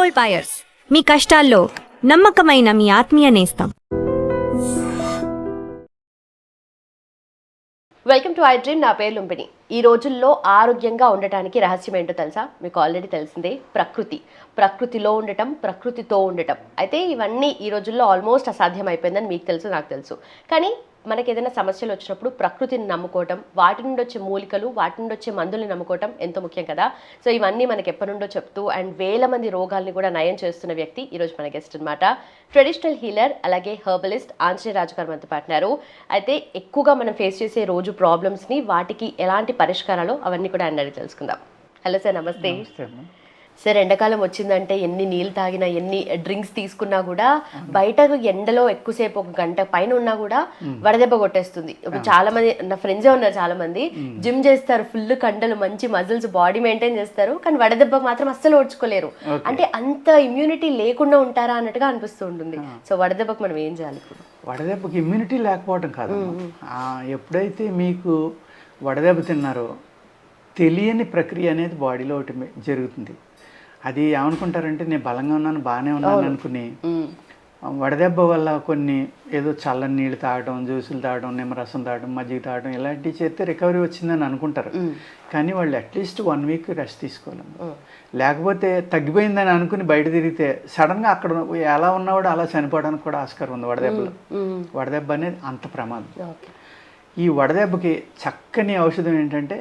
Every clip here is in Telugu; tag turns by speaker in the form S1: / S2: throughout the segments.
S1: గోల్డ్ బయర్స్, మీ కష్టాల్లో నమ్మకమైన మీ ఆత్మీయ నేస్తం.
S2: Welcome to I dream. నా పేరు లుంపిని. ఈ రోజుల్లో ఆరోగ్యంగా ఉండటానికి రహస్యం ఏంటో తెలుసా? మీకు ఆల్రెడీ తెలిసిందే, ప్రకృతిలో ఉండటం, ప్రకృతితో ఉండటం. అయితే ఇవన్నీ ఈ రోజుల్లో ఆల్మోస్ట్ అసాధ్యం అయిపోయిందని మీకు తెలుసు, నాకు తెలుసు. కానీ మనకి ఏదైనా సమస్యలు వచ్చినప్పుడు ప్రకృతిని నమ్ముకోవటం, వాటి నుండి వచ్చే మూలికలు, వాటి నుండి వచ్చే మందుల్ని నమ్ముకోవటం ఎంతో ముఖ్యం కదా. సో ఇవన్నీ మనకి ఎప్పటి నుండో చెప్తూ అండ్ వేల మంది రోగాల్ని కూడా నయం చేస్తున్న వ్యక్తి ఈరోజు మన గెస్ట్ అనమాట. ట్రెడిషనల్ హీలర్, అలాగే హెర్బలిస్ట్ ఆంజనేయ రాజు గారు మనతో పాటున్నారు. అయితే ఎక్కువగా మనం ఫేస్ చేసే రోజు ప్రాబ్లమ్స్ని, వాటికి ఎలాంటి పరిష్కారాలు, అవన్నీ కూడా ఆయన అడిగి తెలుసుకుందాం. హలో సార్, నమస్తే. సార్, ఎండాకాలం వచ్చిందంటే ఎన్ని నీళ్ళు తాగినా, ఎన్ని డ్రింక్స్ తీసుకున్నా కూడా బయట ఎండలో ఎక్కువసేపు ఒక గంట పైన ఉన్నా కూడా వడదెబ్బ కొట్టేస్తుంది. ఇప్పుడు చాలా మంది నా ఫ్రెండ్సే ఉన్నారు, చాలా మంది జిమ్ చేస్తారు, ఫుల్ కండలు, మంచి మజిల్స్, బాడీ మెయింటైన్ చేస్తారు, కానీ వడదెబ్బ మాత్రం అస్సలు ఓడ్చుకోలేరు. అంటే అంత ఇమ్యూనిటీ లేకుండా ఉంటారా అన్నట్టుగా అనిపిస్తూ ఉంటుంది. సో వడదెబ్బకు మనం ఏం చేయాలి? ఇప్పుడు
S3: వడదెబ్బకి ఇమ్యూనిటీ లేకపోవడం కాదు, ఎప్పుడైతే మీకు వడదెబ్బ తిన్నారో తెలియని ప్రక్రియ అనేది బాడీలో ఒకటి జరుగుతుంది. అది ఏమనుకుంటారంటే నేను బలంగా ఉన్నాను, బాగానే ఉన్నాను అనుకుని వడదెబ్బ వల్ల కొన్ని ఏదో చల్లని నీళ్ళు తాగడం, జ్యూసులు తాగడం, నిమ్మరసం తాగడం, మజ్జిగ తాగడం ఇలాంటివి చేస్తే రికవరీ వచ్చిందని అనుకుంటారు. కానీ వాళ్ళు అట్లీస్ట్ 1 వీక్ రెస్ట్ తీసుకోవాలి. లేకపోతే తగ్గిపోయిందని అనుకుని బయట తిరిగితే సడన్గా అక్కడ ఎలా ఉన్నవాడు అలా చనిపోవడానికి కూడా ఆస్కారం ఉంది వడదెబ్బలో. వడదెబ్బ అనేది అంత ప్రమాదం. ఈ వడదెబ్బకి చక్కని ఔషధం ఏంటంటే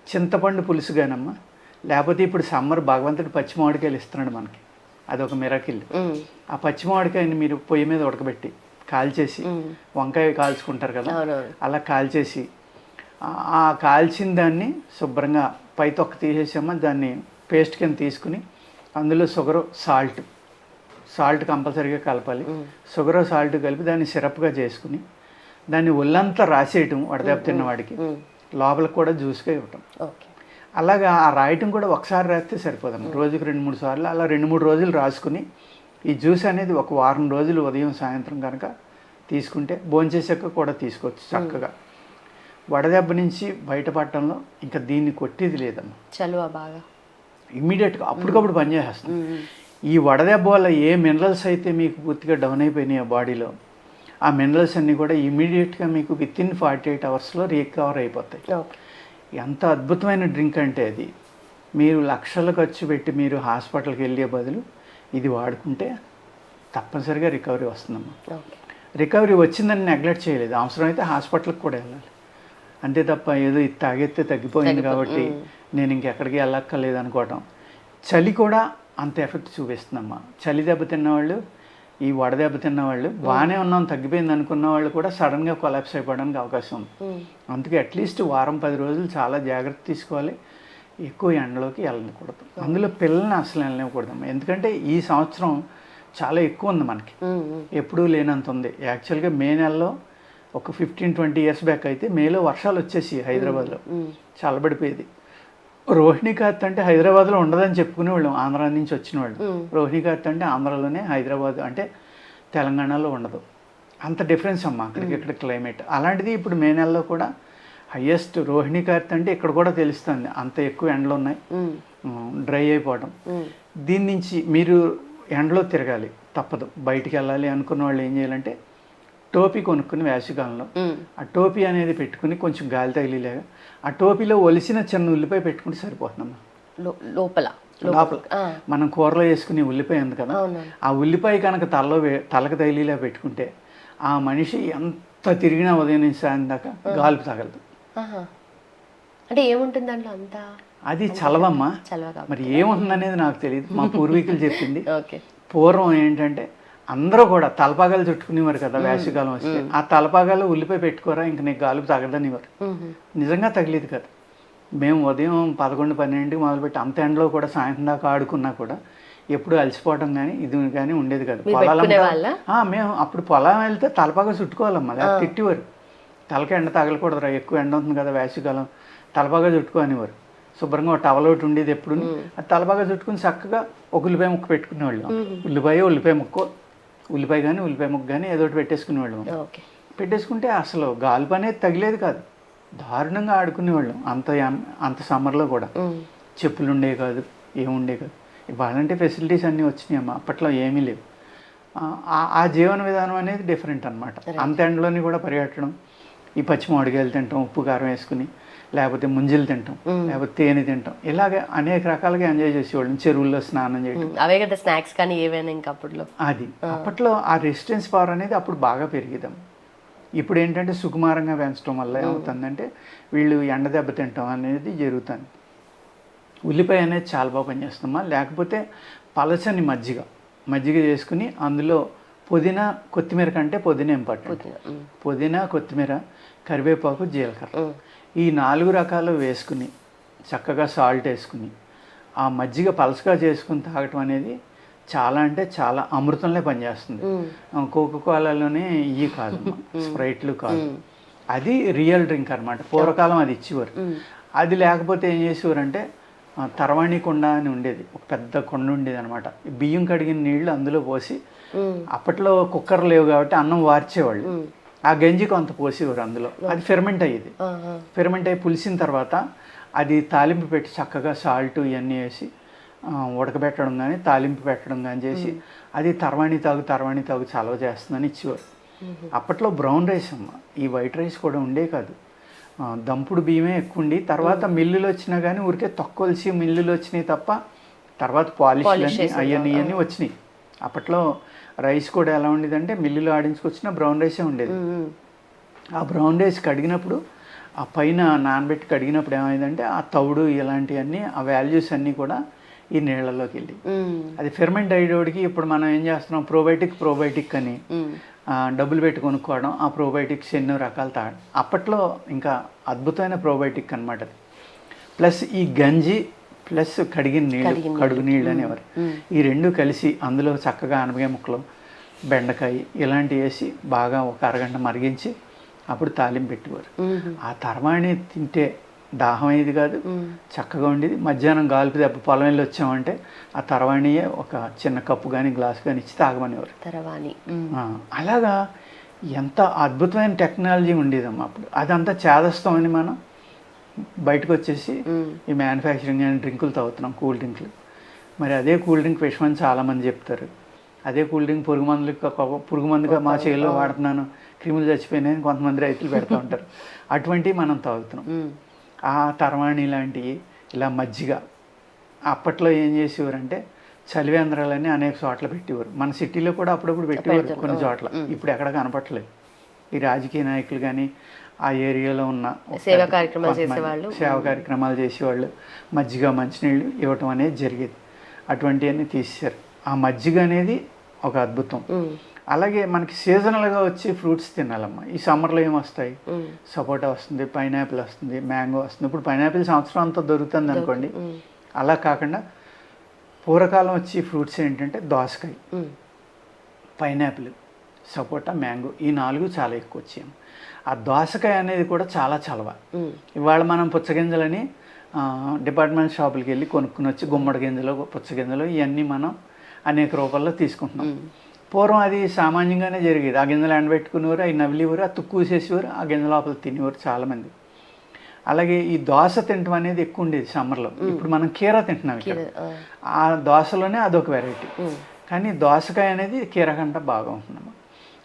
S3: చింతపండు పులుసు గానమ్మా, లేకపోతే ఇప్పుడు సమ్మర్ భగవంతుడు పచ్చి మామిడికాయలు ఇస్తున్నాడు మనకి, అదొక మిరాకిల్. ఆ పచ్చి మామిడికాయని మీరు పొయ్యి మీద ఉడకబెట్టి కాల్చేసి, వంకాయ కాల్చుకుంటారు కదా, అలా కాల్చేసి ఆ కాల్చిన దాన్ని శుభ్రంగా పై తొక్క తీసేసామా, దాన్ని పేస్ట్ కింద తీసుకుని అందులో షుగరు, సాల్ట్ కంపల్సరీగా కలపాలి. షుగరు, సాల్ట్ కలిపి దాన్ని సిరప్గా చేసుకుని దాన్ని ఒళ్ళంతా రాసేయటం వడదెబ్బ తిన్నవాడికి, లోపలికి కూడా జ్యూస్గా ఇవ్వటం. అలాగా ఆ రాయటం కూడా ఒకసారి రాస్తే సరిపోదాం, రోజుకి 2-3 సార్లు అలా 2-3 రోజులు రాసుకుని ఈ జ్యూస్ అనేది ఒక వారం రోజులు ఉదయం సాయంత్రం కనుక తీసుకుంటే భోంచేసాక కూడా తీసుకోవచ్చు చక్కగా. వడదెబ్బ నుంచి బయటపడటంలో ఇంకా దీన్ని కొట్టేది లేదమ్మా. చలువ బాగా ఇమ్మీడియట్గా అప్పటికప్పుడు పనిచేస్తుంది. ఈ వడదెబ్బ వల్ల ఏ మినరల్స్ అయితే మీకు పూర్తిగా డౌన్ అయిపోయినాయి బాడీలో, ఆ మినరల్స్ అన్నీ కూడా ఇమ్మీడియట్గా మీకు వితిన్ 48 అవర్స్లో రికవర్ అయిపోతాయి. ఎంత అద్భుతమైన డ్రింక్ అంటే అది. మీరు లక్షలు ఖర్చు పెట్టి మీరు హాస్పిటల్కి వెళ్ళే బదులు ఇది వాడుకుంటే తప్పనిసరిగా రికవరీ వస్తుందమ్మా. రికవరీ వచ్చిందని నెగ్లెక్ట్ చేయలేదు, అవసరమైతే హాస్పిటల్కి కూడా వెళ్ళాలి. అంతే తప్ప ఏదో ఇది తాగెత్తే తగ్గిపోయింది కాబట్టి నేను ఇంకెక్కడికి వెళ్ళక్కర్లేదు అనుకోవటం. చలి కూడా అంత ఎఫెక్ట్ చూపిస్తుందమ్మా. చలి దెబ్బ తిన్నవాళ్ళు, ఈ వడదెబ్బ తిన్నవాళ్ళు, బాగానే ఉన్నాం తగ్గిపోయింది అనుకున్న వాళ్ళు కూడా సడన్గా కొలాప్స్ అయిపోవడానికి అవకాశం ఉంది. అందుకే అట్లీస్ట్ వారం 10 రోజులు చాలా జాగ్రత్త తీసుకోవాలి. ఎక్కువ ఎండలోకి వెళ్ళకూడదు, అందులో పిల్లల్ని అసలు వెళ్ళనివ్వకూడదు. ఎందుకంటే ఈ సంవత్సరం చాలా ఎక్కువ ఉంది మనకి, ఎప్పుడూ లేనంత ఉంది. యాక్చువల్గా మే నెలలో ఒక 15-20 ఇయర్స్ బ్యాక్ అయితే మేలో వర్షాలు వచ్చేసి హైదరాబాద్లో చల్లబడిపోయేది. రోహిణి కార్తె అంటే హైదరాబాద్లో ఉండదని చెప్పుకునే వాళ్ళం, ఆంధ్రా నుంచి వచ్చిన వాళ్ళు. రోహిణి కార్తె అంటే ఆంధ్రాలోనే, హైదరాబాద్ అంటే తెలంగాణలో ఉండదు. అంత డిఫరెన్స్ అమ్మా అక్కడికి ఇక్కడ క్లైమేట్. అలాంటిది ఇప్పుడు మే నెలలో కూడా హయ్యెస్ట్ రోహిణి కార్తె అంటే ఇక్కడ కూడా తెలుస్తుంది, అంత ఎక్కువ ఎండలు ఉన్నాయి, డ్రై అయిపోవడం. దీని నుంచి మీరు ఎండలో తిరగాలి, తప్పదు. బయటికి వెళ్ళాలి అనుకున్న వాళ్ళు ఏం చేయాలంటే టోపీ కొనుక్కుని వేసవికాలంలో ఆ టోపీ అనేది పెట్టుకుని కొంచెం గాలి తగిలేలాగా ఆ టోపీలో ఒలిసిన చిన్న ఉల్లిపాయ పెట్టుకుంటే సరిపోతుందమ్మా. లోపల మనం కూరలో వేసుకుని ఉల్లిపాయ ఉంది కదా, ఆ ఉల్లిపాయ కనుక తలకు తగిలేలా పెట్టుకుంటే ఆ మనిషి ఎంత తిరిగినా ఉదయం నుంచి సాయం దాకా గాలిపు తగలదు.
S2: అంటే ఏముంటుంది దాంట్లో అంతా?
S3: అది చలవమ్మా. మరి ఏముంటుంది అనేది నాకు తెలియదు, మా పూర్వీకులు చెప్పింది. పూర్వం ఏంటంటే అందరూ కూడా తలపాగాలు చుట్టుకునేవారు కదా వేసవికాలం వస్తే, ఆ తలపాగాలు ఉల్లిపాయ పెట్టుకోరా ఇంక నీకు గాలుపు తగలదనివారు. నిజంగా తగిలేదు కదా. మేము ఉదయం 11-12కి మొదలుపెట్టి అంత ఎండలో కూడా సాయంత్రం దాకా ఆడుకున్నా కూడా ఎప్పుడు అలసిపోవడం కానీ ఇది కానీ ఉండేది కదా. మేము అప్పుడు పొలం వెళ్తే తలపాగా చుట్టుకోవాలమ్మా, లేకపోతే తిట్టేవారు. తలకి ఎండ తగలకూడదురా, ఎక్కువ ఎండ ఉంటుంది కదా వేసవికాలం, తలపాగా చుట్టుకోనివారు. శుభ్రంగా ఒక టవల్ ఒకటి ఉండేది ఎప్పుడు, అది తలపాగా చుట్టుకుని చక్కగా ఒక ఉల్లిపాయ ముక్క పెట్టుకునేవాళ్ళం. ఉల్లిపాయ ముక్క, ఉల్లిపాయ కానీ ఉల్లిపాయ ముక్క కానీ ఏదో ఒకటి పెట్టేసుకునేవాళ్ళం. పెట్టేసుకుంటే అసలు గాలిపు అనేది తగిలేదు కాదు, దారుణంగా ఆడుకునేవాళ్ళం. అంత సమ్మర్లో కూడా చెప్పులు ఉండేవి కాదు, ఏముండే కాదు. ఇవాళంటే ఫెసిలిటీస్ అన్నీ వచ్చినాయమ్మా, అప్పట్లో ఏమీ లేవు. ఆ జీవన విధానం అనేది డిఫరెంట్ అనమాట. అంత ఎండలోని కూడా పరిగెట్టడం, ఈ పచ్చి మామిడికాయలు తింటాం ఉప్పు కారం వేసుకుని, లేకపోతే ముంజలు తింటాం, లేకపోతే తేనె తింటాం, ఇలాగ అనేక రకాలుగా ఎంజాయ్ చేసేవాళ్ళం. చెరువుల్లో స్నానం చేయడం,
S2: అవే కదా స్నాక్స్ కానీ ఏవైనా ఇంకా అప్పట్లో.
S3: అది అప్పట్లో ఆ రెసిస్టెన్స్ పవర్ అనేది అప్పుడు బాగా పెరిగిదాం. ఇప్పుడు ఏంటంటే సుకుమారంగా పెంచడం వల్ల ఏమవుతుందంటే వీళ్ళు ఎండ దెబ్బ తింటాం అనేది జరుగుతుంది. ఉల్లిపాయ అనేది చాలా బాగా పనిచేస్తుందమ్మా. లేకపోతే పలచని మజ్జిగ చేసుకుని అందులో పుదీనా కొత్తిమీర కంటే పుదీనా ఇంపార్టెంట్. పుదీనా కొత్తిమీర కరివేపాకు జీలకర్ర ఈ 4 రకాలు వేసుకుని చక్కగా సాల్ట్ వేసుకుని ఆ మజ్జిగ పలసగా చేసుకుని తాగటం అనేది చాలా అంటే చాలా అమృతంలో పనిచేస్తుంది. కోకోకోలాలోనే ఇవి కాదు, స్ప్రైట్లు కాదు, అది రియల్ డ్రింక్ అనమాట. పూర్వకాలం అది ఇచ్చేవారు. అది లేకపోతే ఏం చేసేవారంటే తర్వాణి కొండ అని ఉండేది, ఒక పెద్ద కొండ ఉండేది అనమాట. బియ్యం కడిగిన నీళ్లు అందులో పోసి, అప్పట్లో కుక్కర్ లేవు కాబట్టి అన్నం వార్చేవాళ్ళు, ఆ గంజి కొంత పోసేవారు అందులో. అది ఫెర్మెంట్ అయ్యేది. ఫెర్మెంట్ అయ్యి పులిసిన తర్వాత అది తాలింపు పెట్టి చక్కగా సాల్ట్ ఇవన్నీ వేసి ఉడకబెట్టడం కానీ తాలింపు పెట్టడం కానీ చేసి అది తర్వాణి తాగు చలవ చేస్తుందని ఇచ్చేవారు. అప్పట్లో బ్రౌన్ రైస్ అమ్మ, ఈ వైట్ రైస్ కూడా ఉండే కాదు. దంపుడు బియ్యమే ఎక్కువ ఉండి, తర్వాత మిల్లులు వచ్చినా కానీ ఊరికే తక్కువలిసి మిల్లులు వచ్చినాయి తప్ప తర్వాత పాలిష్ అవన్నీ వచ్చినాయి. అప్పట్లో రైస్ కూడా ఎలా ఉండేదంటే మిల్లులో ఆడించుకొచ్చిన బ్రౌన్ రైసే ఉండేది. ఆ బ్రౌన్ రైస్ కడిగినప్పుడు ఆ పైన నానబెట్టి కడిగినప్పుడు ఏమైందంటే ఆ తౌడు ఇలాంటివన్నీ ఆ వాల్యూస్ అన్నీ కూడా ఈ నీళ్ళలోకి వెళ్ళి అది ఫెర్మెంట్ అయ్యేటికి ఇప్పుడు మనం ఏం చేస్తున్నాం, ప్రోబయోటిక్ అని డబ్బులు పెట్టి కొనుక్కోవడం, ఆ ప్రోబయోటిక్స్ ఎన్నో రకాలు తాగడం. అప్పట్లో ఇంకా అద్భుతమైన ప్రోబయోటిక్ అనమాట అది. ప్లస్ ఈ గంజి ప్లస్ కడిగిన నీళ్ళు, కడుగు నీళ్ళు అనేవారు. ఈ రెండు కలిసి అందులో చక్కగా అనపకాయ ముక్కలు, బెండకాయ ఇలాంటివి వేసి బాగా ఒక అరగంట మరిగించి అప్పుడు తాలింపు పెట్టేవారు. ఆ తర్వాణి తింటే దాహం అయ్యేది కాదు, చక్కగా ఉండేది. మధ్యాహ్నం గాలిపి దెబ్బ పొలం వెళ్ళి వచ్చామంటే ఆ తర్వాణియే ఒక చిన్న కప్పు కానీ గ్లాసు కానీ ఇచ్చి తాగమనేవారు. అలాగా ఎంత అద్భుతమైన టెక్నాలజీ ఉండేదమ్మా అప్పుడు. అదంతా చేదస్తామని మనం బయటకు వచ్చేసి ఈ మ్యానుఫ్యాక్చరింగ్ అని డ్రింకులు తాగుతున్నాం, కూల్ డ్రింకులు. మరి అదే కూల్ డ్రింక్ విషమని చాలామంది చెప్తారు. అదే కూల్ డ్రింక్ పురుగు మందుగా మా చేతిలో వాడుతున్నాను, క్రిములు చచ్చిపోయినాయని కొంతమంది రైతులు పెడతా ఉంటారు. అటువంటివి మనం తాగుతున్నాం. ఆ తర్వాణి లాంటివి, ఇలా మజ్జిగ. అప్పట్లో ఏం చేసేవారంటే చలివేంద్రాలని అనేక చోట్ల పెట్టేవారు. మన సిటీలో కూడా అప్పుడప్పుడు పెట్టేవారు కొన్ని చోట్ల, ఇప్పుడు ఎక్కడ కనపట్లేదు. ఈ రాజకీయ నాయకులు కానీ ఆ ఏరియాలో ఉన్న సేవా కార్యక్రమాలు చేసేవాళ్ళు మజ్జిగ మంచినీళ్ళు ఇవ్వటం అనేది జరిగేది. అటువంటివన్నీ తీసేశారు. ఆ మజ్జిగ అనేది ఒక అద్భుతం. అలాగే మనకి సీజనల్గా వచ్చి ఫ్రూట్స్ తినాలమ్మా. ఈ సమ్మర్లో ఏమొస్తాయి, సపోటా వస్తుంది, పైనాపిల్ వస్తుంది, మ్యాంగో వస్తుంది. ఇప్పుడు పైనాపిల్ సంవత్సరం అంతా దొరుకుతుంది అనుకోండి. అలా కాకుండా పూర్వకాలం వచ్చి ఫ్రూట్స్ ఏంటంటే దోసకాయ, పైనాపిల్, సపోటా, మ్యాంగో, ఈ 4 చాలా ఎక్కువ వచ్చాయి. ఆ దోసకాయ అనేది కూడా చాలా చలవ. ఇవాళ మనం పుచ్చగింజలని డిపార్ట్మెంట్ షాపులకి వెళ్ళి కొనుక్కుని వచ్చి గుమ్మడి గింజలు, పుచ్చగింజలు ఇవన్నీ మనం అనేక రూపాల్లో తీసుకుంటున్నాం. పూర్వం అది సామాన్యంగానే జరిగేది. ఆ గింజలు ఎండబెట్టుకునేవారు, అవి నవిలేవారు, ఆ తుక్కు వేసేసేవారు, ఆ గింజ లోపల తినేవారు చాలామంది. అలాగే ఈ దోశ తినటం అనేది ఎక్కువ ఉండేది సమ్మర్లో. ఇప్పుడు మనం కీరా తింటున్నాం ఇక్కడ. ఆ దోశలోనే అదొక వెరైటీ. కానీ దోసకాయ అనేది కీర కంటే బాగా ఉంటుందన్నమాట.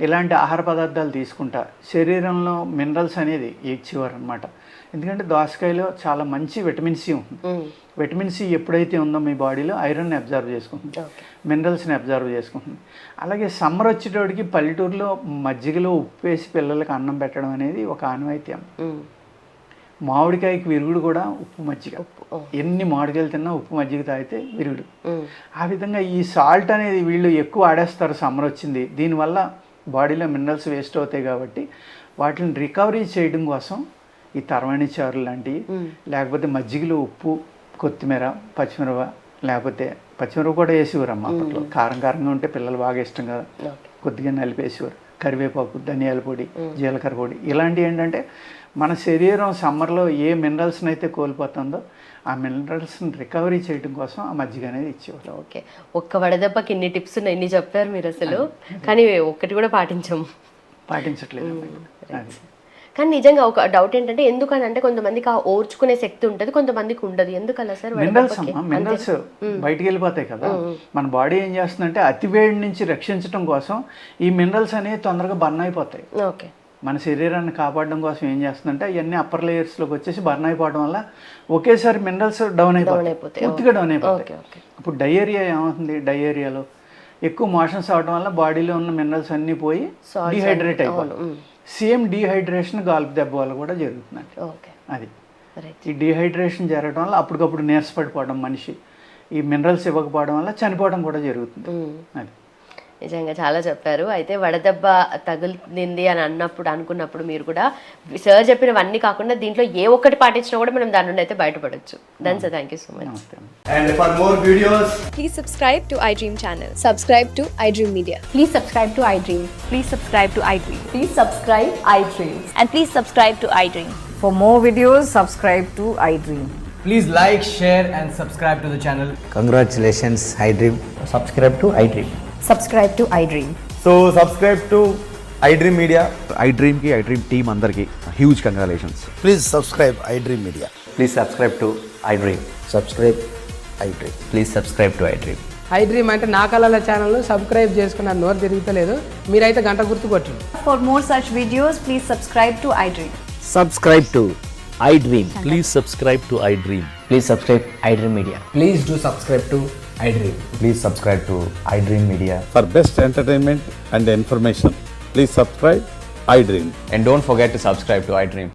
S3: ఇలాంటి ఆహార పదార్థాలు తీసుకుంటా శరీరంలో మినరల్స్ అనేది ఇచ్చేవారు అనమాట. ఎందుకంటే దోసకాయలో చాలా మంచి విటమిన్ సి ఉంటుంది. విటమిన్ సి ఎప్పుడైతే ఉందో మీ బాడీలో ఐరన్ని అబ్జర్వ్ చేసుకుంటుంది, మినరల్స్ని అబ్జర్వ్ చేసుకుంటుంది. అలాగే సమ్మర్ వచ్చేటోడికి పల్లెటూరులో మజ్జిగలో ఉప్పు వేసి పిల్లలకి అన్నం పెట్టడం అనేది ఒక ఆనవాయితీ. మామిడికాయకి విరుగుడు కూడా ఉప్పు మజ్జిగ. ఎన్ని మామిడికాయలు తిన్నా ఉప్పు మజ్జిగ తాగితే విరుగుడు. ఆ విధంగా ఈ సాల్ట్ అనేది వీళ్ళు ఎక్కువ ఆడేస్తారు సమ్మర్ వచ్చింది. దీనివల్ల బాడీలో మినరల్స్ వేస్ట్ అవుతాయి కాబట్టి వాటిని రికవరీ చేయడం కోసం ఈ తర్వాణి చారు లాంటివి, లేకపోతే మజ్జిగలో ఉప్పు, కొత్తిమీర, పచ్చిమిరప, లేకపోతే పచ్చిమిరప కూడా వేసేవారు అప్పట్లో. కారంగా ఉంటే పిల్లలు బాగా ఇష్టం కదా, కొద్దిగా నలిపేసేవారు. కరివేపాకు, ధనియాల పొడి, జీలకర్ర పొడి, ఇలాంటివి ఏంటంటే మన శరీరం సమ్మర్లో ఏ మినరల్స్ని అయితే కోల్పోతుందో ఆ మినరల్స్ని రికవరీ చేయడం కోసం ఆ మజ్జిగ అనేది ఇచ్చేవారు.
S2: ఓకే, ఒక్క వడదెబ్బకి ఇన్ని టిప్స్ ఉన్నాయి, ఇన్ని చెప్పారు మీరు అసలు, కానీ ఒక్కటి కూడా పాటించట్లేదు. కానీ నిజంగా ఒక డౌట్ ఏంటంటే ఎందుకని అంటే కొంతమందికి ఆ ఓర్చుకునే శక్తి ఉంటుంది, కొంతమందికి ఉండదు. ఎందుకలా సార్?
S3: మినరల్స్ అమ్మా, మినరల్స్ బయటికి వెళ్ళిపోతాయి కదా. మన బాడీ ఏం చేస్తుందంటే అతివేడి నుంచి రక్షించడం కోసం ఈ మినరల్స్ అనేవి తొందరగా బర్న్ అయిపోతాయి.
S2: ఓకే.
S3: మన శరీరాన్ని కాపాడడం కోసం ఏం చేస్తుందంటే అవన్నీ అప్పర్ లేయర్స్లోకి వచ్చేసి బర్న్ అయిపోవడం వల్ల ఒకేసారి మినరల్స్ డౌన్ అయిపోతాయి, పూర్తిగా డౌన్ అయిపోతాయి. అప్పుడు డయేరియా ఏమవుతుంది, డయేరియాలో ఎక్కువ మోషన్స్ అవడం వల్ల బాడీలో ఉన్న మినరల్స్ అన్నీ పోయి డిహైడ్రేట్ అయిపోతాయి. సేమ్ డీహైడ్రేషన్ గాల్పు దెబ్బ వల్ల కూడా జరుగుతుందండి. అది ఈ డీహైడ్రేషన్ జరగడం వల్ల అప్పటికప్పుడు నీరసపడిపోవడం, మనిషి ఈ మినరల్స్ ఇవ్వకపోవడం వల్ల చనిపోవడం కూడా జరుగుతుంది. అది
S2: నిజంగా చాలా చెప్పారు. అయితే వడదెబ్బ తగులుతుంది అని అనుకున్నప్పుడు మీరు కూడా సార్ చెప్పినవన్నీ కాకుండా దీంట్లో ఏ ఒక్కటి పాటించినా కూడా మనం దాని నుండి అయితే బయటపడొచ్చు. దాని sir thank you so much.
S4: And for more videos,
S5: Please subscribe to iDream channel.
S6: Subscribe to iDream Media.
S7: Please subscribe to iDream.
S1: Please subscribe to iDream.
S7: Please subscribe iDream.
S1: And please subscribe to iDream.
S7: For more videos, subscribe to iDream.
S4: please like, share, and subscribe to the channel.
S8: Congratulations, iDream. Subscribe to iDream.
S7: Subscribe to iDream.
S4: So subscribe to iDream Media.
S9: iDream ki iDream team andarki huge congratulations.
S8: Please subscribe iDream Media.
S9: Please subscribe to iDream.
S8: Subscribe iDream.
S9: Please subscribe to iDream.
S10: iDream అంటే నా కళల ఛానల్ సబ్స్క్రైబ్ చేసుకున్న నోరు తిరుగుతలేదు, మీరైతే గంట గుర్తు కొట్టండి.
S7: For more such videos, please subscribe to iDream.
S8: Subscribe to iDream.
S11: Please subscribe to iDream.
S8: Please subscribe iDream Media.
S4: Please do subscribe to iDream.
S9: Please subscribe to iDream Media.
S12: For best entertainment and information, please subscribe iDream.
S9: And don't forget to subscribe to iDream.